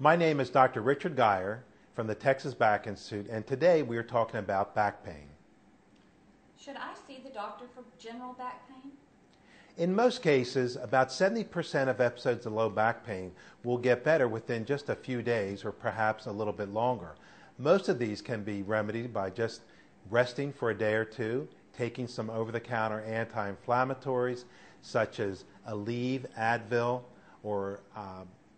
My name is Dr. Richard Geyer from the Texas Back Institute, and today we are talking about back pain. Should I see the doctor for general back pain? In most cases, about 70% of episodes of low back pain will get better within just a few days or perhaps a little bit longer. Most of these can be remedied by just resting for a day or two, taking some over-the-counter anti-inflammatories such as Aleve, Advil, or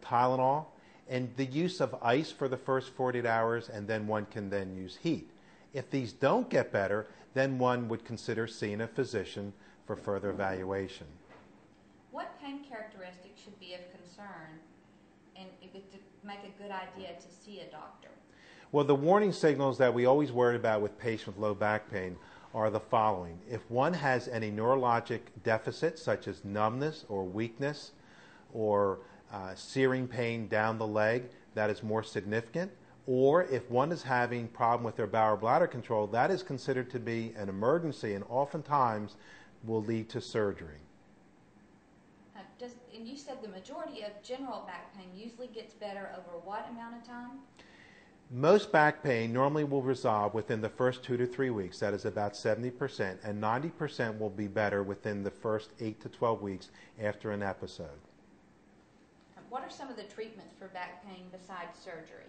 Tylenol, and the use of ice for the first 48 hours, and then one can then use heat. If these don't get better, then one would consider seeing a physician for further evaluation. What pain characteristics should be of concern and if it to make a good idea to see a doctor? Well, the warning signals that we always worry about with patients with low back pain are the following. If one has any neurologic deficit, such as numbness or weakness or searing pain down the leg, that is more significant. Or if one is having problem with their bowel or bladder control, that is considered to be an emergency and oftentimes will lead to surgery. And you said the majority of general back pain usually gets better over what amount of time? Most back pain normally will resolve within the first 2 to 3 weeks. That is about 70%, and 90% will be better within the first 8 to 12 weeks after an episode. What are some of the treatments for back pain besides surgery?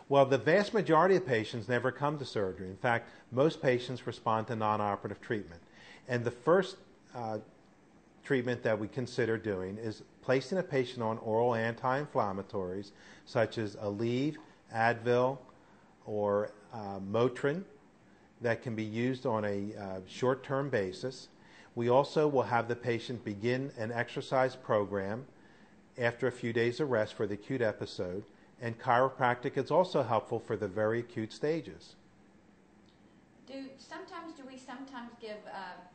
Well, the vast majority of patients never come to surgery. In fact, most patients respond to non-operative treatment. And the first treatment that we consider doing is placing a patient on oral anti-inflammatories such as Aleve, Advil, or Motrin that can be used on a short-term basis. We also will have the patient begin an exercise program after a few days of rest for the acute episode, and chiropractic is also helpful for the very acute stages. Do we sometimes give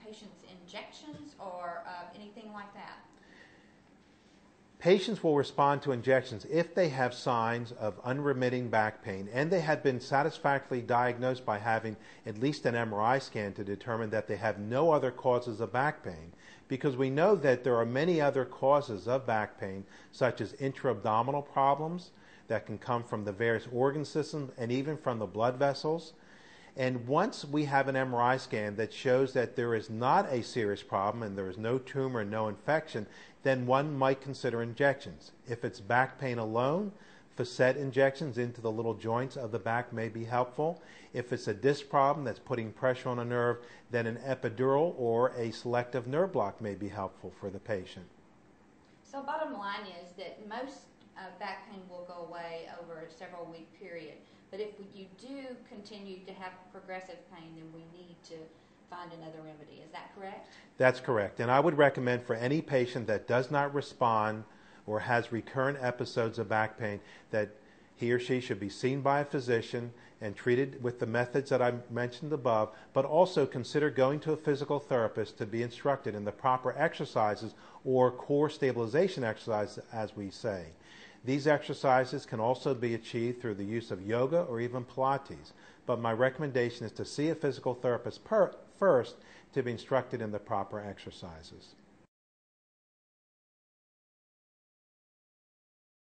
patients injections or anything like that? Patients will respond to injections if they have signs of unremitting back pain and they have been satisfactorily diagnosed by having at least an MRI scan to determine that they have no other causes of back pain, because we know that there are many other causes of back pain, such as intra-abdominal problems that can come from the various organ systems and even from the blood vessels. And once we have an MRI scan that shows that there is not a serious problem and there is no tumor and no infection, then one might consider injections. If it's back pain alone, facet injections into the little joints of the back may be helpful. If it's a disc problem that's putting pressure on a nerve, then an epidural or a selective nerve block may be helpful for the patient. So bottom line is that most back pain will go away over a several week period. But if you do continue to have progressive pain, then we need to find another remedy. Is that correct? That's correct. And I would recommend for any patient that does not respond or has recurrent episodes of back pain that he or she should be seen by a physician and treated with the methods that I mentioned above, but also consider going to a physical therapist to be instructed in the proper exercises or core stabilization exercises, as we say. These exercises can also be achieved through the use of yoga or even Pilates, but my recommendation is to see a physical therapist first to be instructed in the proper exercises.